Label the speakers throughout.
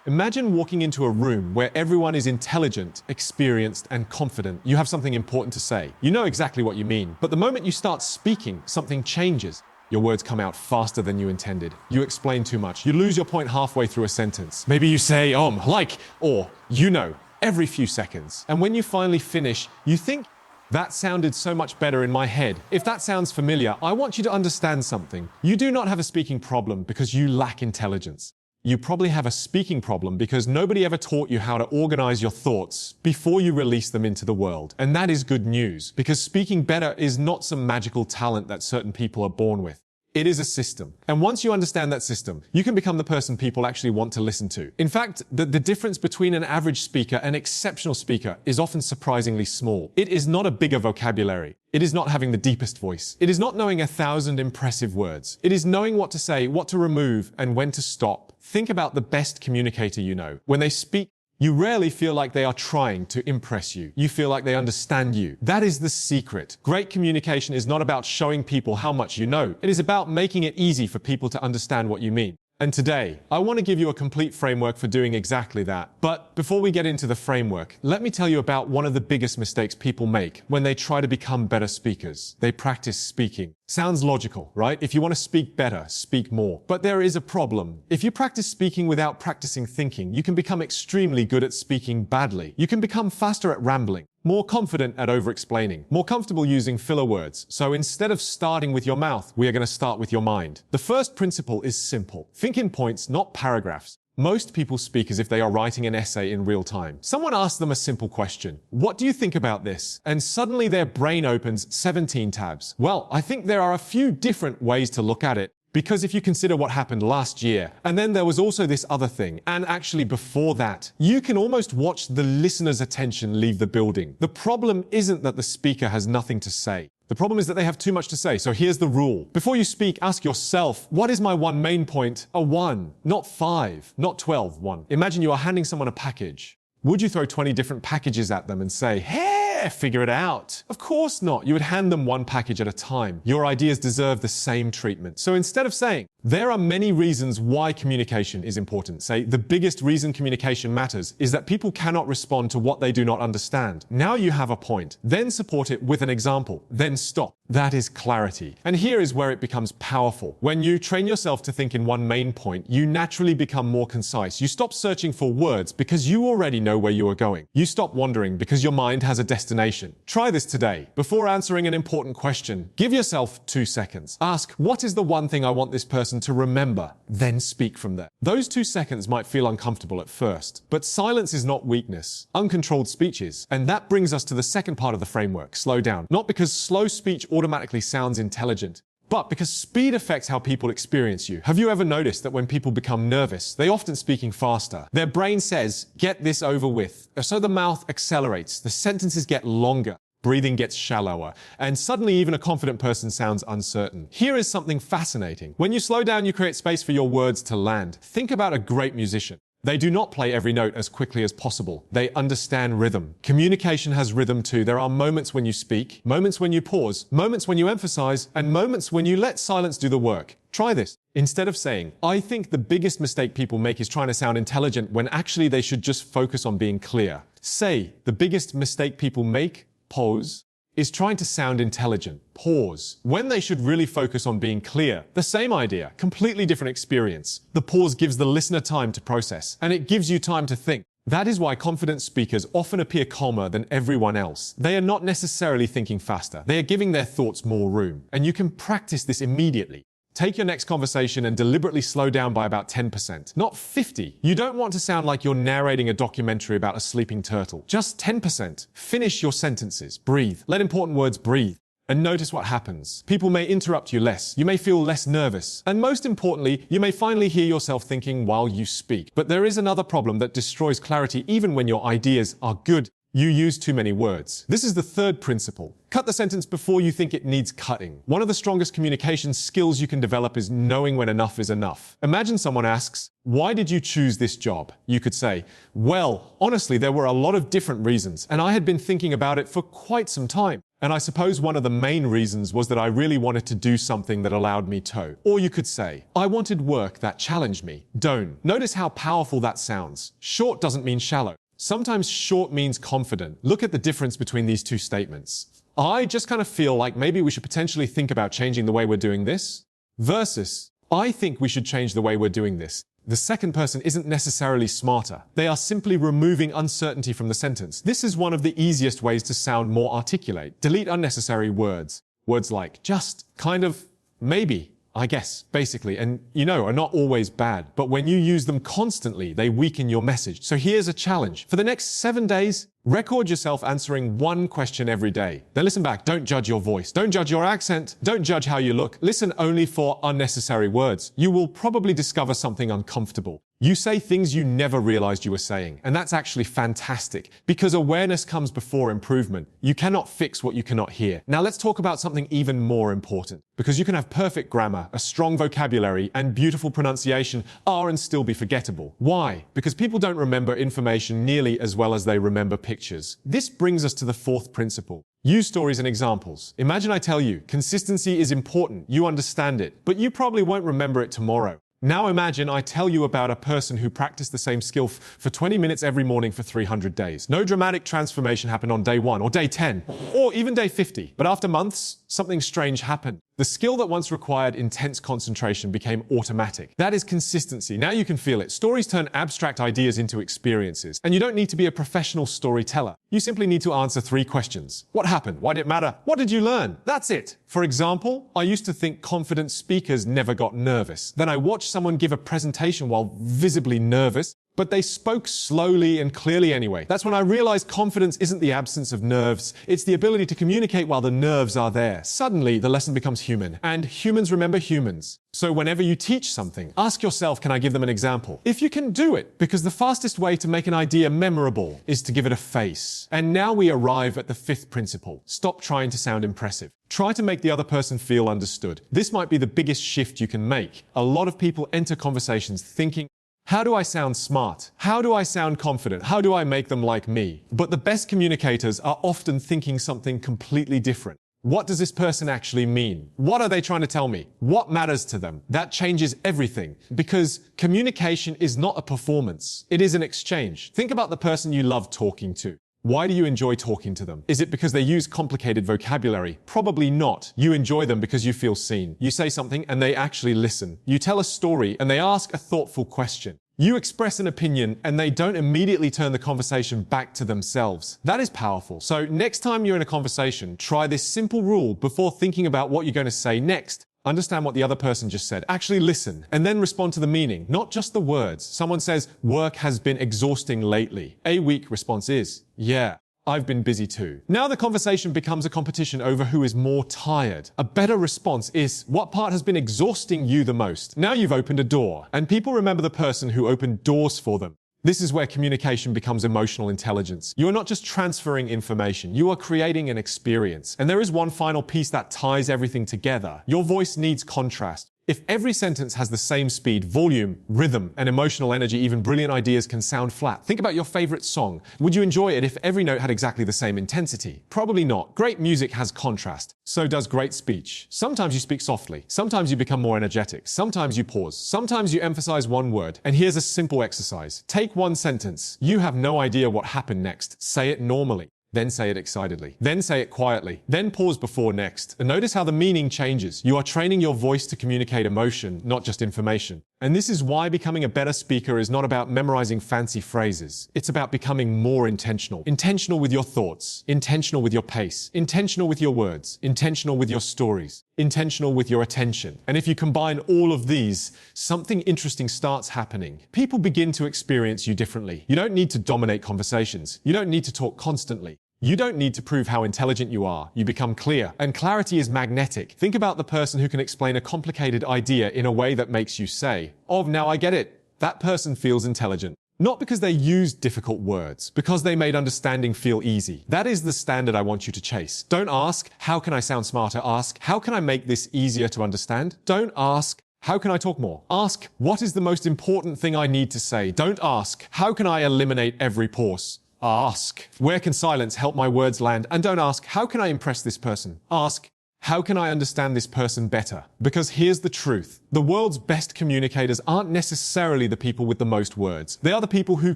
Speaker 1: Imagine walking into a room where everyone is intelligent, experienced, and confident. You have something important to say. You know exactly what you mean, but the moment you start speaking, something changes. Your words come out faster than you intended. You explain too much. You lose your point halfway through a sentence. Maybe you say, like, or, you know, every few seconds. And when you finally finish, you think, that sounded so much better in my head. If that sounds familiar, I want you to understand something. You do not have a speaking problem because you lack intelligence. You probably have a speaking problem because nobody ever taught you how to organize your thoughts before you release them into the world. And that is good news, because speaking better is not some magical talent that certain people are born with. It is a system. And once you understand that system, you can become the person people actually want to listen to. In fact, the difference between an average speaker and an exceptional speaker is often surprisingly small. It is not a bigger vocabulary. It is not having the deepest voice. It is not knowing 1,000 impressive words. It is knowing what to say, what to remove, and when to stop. Think about the best communicator you know. When they speak, you rarely feel like they are trying to impress you. You feel like they understand you. That is the secret. Great communication is not about showing people how much you know. It is about making it easy for people to understand what you mean. And today, I want to give you a complete framework for doing exactly that. But before we get into the framework, let me tell you about one of the biggest mistakes people make when they try to become better speakers. They practice speaking. Sounds logical, right? If you want to speak better, speak more. But there is a problem. If you practice speaking without practicing thinking, you can become extremely good at speaking badly. You can become faster at rambling, more confident at over-explaining, more comfortable using filler words. So instead of starting with your mouth, we are going to start with your mind. The first principle is simple. Think in points, not paragraphs. Most people speak as if they are writing an essay in real time. Someone asks them a simple question. What do you think about this? And suddenly their brain opens 17 tabs. Well, I think there are a few different ways to look at it. Because if you consider what happened last year, and then there was also this other thing, and actually before that, you can almost watch the listener's attention leave the building. The problem isn't that the speaker has nothing to say. The problem is that they have too much to say. So here's the rule. Before you speak, ask yourself, what is my one main point? A 1, not 5, not 12, 1. Imagine you are handing someone a package. Would you throw 20 different packages at them and say, hey, figure it out? Of course not. You would hand them one package at a time. Your ideas deserve the same treatment. So instead of saying, there are many reasons why communication is important. Say, the biggest reason communication matters is that people cannot respond to what they do not understand. Now you have a point. Then support it with an example. Then stop. That is clarity. And here is where it becomes powerful. When you train yourself to think in one main point, you naturally become more concise. You stop searching for words because you already know where you are going. You stop wandering because your mind has a destination. Try this today. Before answering an important question, give yourself 2 seconds. Ask, what is the one thing I want this person to remember? Then speak from there. Those 2 seconds might feel uncomfortable at first, but silence is not weakness. Uncontrolled speech is. And that brings us to the second part of the framework, slow down. Not because slow speech automatically sounds intelligent, but because speed affects how people experience you. Have you ever noticed that when people become nervous, they often speaking faster? Their brain says, get this over with. So the mouth accelerates, the sentences get longer, breathing gets shallower, and suddenly even a confident person sounds uncertain. Here is something fascinating. When you slow down, you create space for your words to land. Think about a great musician. They do not play every note as quickly as possible. They understand rhythm. Communication has rhythm too. There are moments when you speak, moments when you pause, moments when you emphasize, and moments when you let silence do the work. Try this. Instead of saying, I think the biggest mistake people make is trying to sound intelligent when actually they should just focus on being clear. Say, the biggest mistake people make, pause, is trying to sound intelligent. Pause. When they should really focus on being clear. The same idea, completely different experience. The pause gives the listener time to process, and it gives you time to think. That is why confident speakers often appear calmer than everyone else. They are not necessarily thinking faster. They are giving their thoughts more room. And you can practice this immediately. Take your next conversation and deliberately slow down by about 10%, not 50. You don't want to sound like you're narrating a documentary about a sleeping turtle. Just 10%. Finish your sentences. Breathe. Let important words breathe. And notice what happens. People may interrupt you less. You may feel less nervous. And most importantly, you may finally hear yourself thinking while you speak. But there is another problem that destroys clarity even when your ideas are good. You use too many words. This is the third principle. Cut the sentence before you think it needs cutting. One of the strongest communication skills you can develop is knowing when enough is enough. Imagine someone asks, why did you choose this job? You could say, well, honestly, there were a lot of different reasons, and I had been thinking about it for quite some time. And I suppose one of the main reasons was that I really wanted to do something that allowed me to. Or you could say, I wanted work that challenged me. Don't. Notice how powerful that sounds. Short doesn't mean shallow. Sometimes short means confident. Look at the difference between these two statements. I just kind of feel like maybe we should potentially think about changing the way we're doing this. Versus, I think we should change the way we're doing this. The second person isn't necessarily smarter. They are simply removing uncertainty from the sentence. This is one of the easiest ways to sound more articulate. Delete unnecessary words. Words like just, kind of, maybe, I guess, basically, and are not always bad. But when you use them constantly, they weaken your message. So here's a challenge. For the next 7 days, record yourself answering one question every day. Then listen back. Don't judge your voice. Don't judge your accent. Don't judge how you look. Listen only for unnecessary words. You will probably discover something uncomfortable. You say things you never realized you were saying. And that's actually fantastic because awareness comes before improvement. You cannot fix what you cannot hear. Now let's talk about something even more important because you can have perfect grammar, a strong vocabulary, and beautiful pronunciation and still be forgettable. Why? Because people don't remember information nearly as well as they remember pictures. This brings us to the fourth principle. Use stories and examples. Imagine I tell you, consistency is important, you understand it, but you probably won't remember it tomorrow. Now imagine I tell you about a person who practiced the same skill for 20 minutes every morning for 300 days. No dramatic transformation happened on day 1 or day 10 or even day 50. But after months, something strange happened. The skill that once required intense concentration became automatic. That is consistency. Now you can feel it. Stories turn abstract ideas into experiences. And you don't need to be a professional storyteller. You simply need to answer 3 questions. What happened? Why did it matter? What did you learn? That's it. For example, I used to think confident speakers never got nervous. Then I watched someone give a presentation while visibly nervous, but they spoke slowly and clearly anyway. That's when I realized confidence isn't the absence of nerves, it's the ability to communicate while the nerves are there. Suddenly, the lesson becomes human, and humans remember humans. So whenever you teach something, ask yourself, can I give them an example? If you can do it, because the fastest way to make an idea memorable is to give it a face. And now we arrive at the 5th principle. Stop trying to sound impressive. Try to make the other person feel understood. This might be the biggest shift you can make. A lot of people enter conversations thinking, how do I sound smart? How do I sound confident? How do I make them like me? But the best communicators are often thinking something completely different. What does this person actually mean? What are they trying to tell me? What matters to them? That changes everything because communication is not a performance. It is an exchange. Think about the person you love talking to. Why do you enjoy talking to them? Is it because they use complicated vocabulary? Probably not. You enjoy them because you feel seen. You say something and they actually listen. You tell a story and they ask a thoughtful question. You express an opinion and they don't immediately turn the conversation back to themselves. That is powerful. So next time you're in a conversation, try this simple rule before thinking about what you're going to say next. Understand what the other person just said. Actually listen and then respond to the meaning, not just the words. Someone says, work has been exhausting lately. A weak response is, yeah, I've been busy too. Now the conversation becomes a competition over who is more tired. A better response is, what part has been exhausting you the most? Now you've opened a door, and people remember the person who opened doors for them. This is where communication becomes emotional intelligence. You are not just transferring information, you are creating an experience. And there is one final piece that ties everything together. Your voice needs contrast. If every sentence has the same speed, volume, rhythm, and emotional energy, even brilliant ideas can sound flat. Think about your favorite song. Would you enjoy it if every note had exactly the same intensity? Probably not. Great music has contrast. So does great speech. Sometimes you speak softly. Sometimes you become more energetic. Sometimes you pause. Sometimes you emphasize one word. And here's a simple exercise. Take one sentence. You have no idea what happened next. Say it normally. Then say it excitedly. Then say it quietly. Then pause before next. And notice how the meaning changes. You are training your voice to communicate emotion, not just information. And this is why becoming a better speaker is not about memorizing fancy phrases. It's about becoming more intentional. Intentional with your thoughts. Intentional with your pace. Intentional with your words. Intentional with your stories. Intentional with your attention. And if you combine all of these, something interesting starts happening. People begin to experience you differently. You don't need to dominate conversations. You don't need to talk constantly. You don't need to prove how intelligent you are. You become clear. And clarity is magnetic. Think about the person who can explain a complicated idea in a way that makes you say, "Oh, now I get it." That person feels intelligent. Not because they used difficult words, because they made understanding feel easy. That is the standard I want you to chase. Don't ask, how can I sound smarter? Ask, how can I make this easier to understand? Don't ask, how can I talk more? Ask, what is the most important thing I need to say? Don't ask, how can I eliminate every pause? Ask, where can silence help my words land? And don't ask, how can I impress this person? Ask, how can I understand this person better? Because here's the truth. The world's best communicators aren't necessarily the people with the most words. They are the people who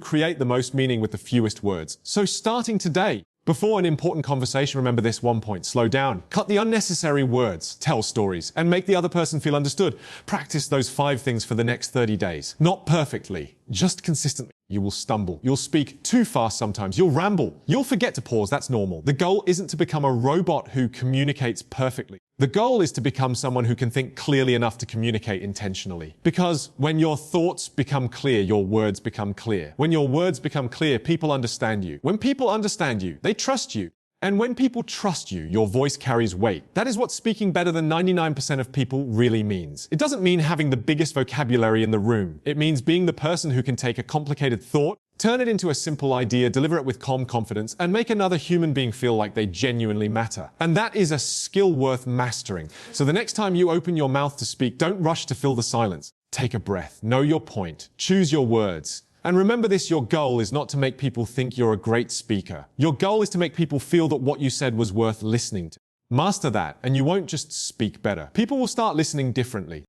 Speaker 1: create the most meaning with the fewest words. So starting today, before an important conversation, remember this one point: slow down. Cut the unnecessary words, tell stories, and make the other person feel understood. Practice those 5 things for the next 30 days. Not perfectly, just consistently. You will stumble. You'll speak too fast sometimes. You'll ramble. You'll forget to pause. That's normal. The goal isn't to become a robot who communicates perfectly. The goal is to become someone who can think clearly enough to communicate intentionally. Because when your thoughts become clear, your words become clear. When your words become clear, people understand you. When people understand you, they trust you. And when people trust you, your voice carries weight. That is what speaking better than 99% of people really means. It doesn't mean having the biggest vocabulary in the room. It means being the person who can take a complicated thought, turn it into a simple idea, deliver it with calm confidence, and make another human being feel like they genuinely matter. And that is a skill worth mastering. So the next time you open your mouth to speak, don't rush to fill the silence. Take a breath, know your point, choose your words. And remember this, your goal is not to make people think you're a great speaker. Your goal is to make people feel that what you said was worth listening to. Master that, and you won't just speak better. People will start listening differently.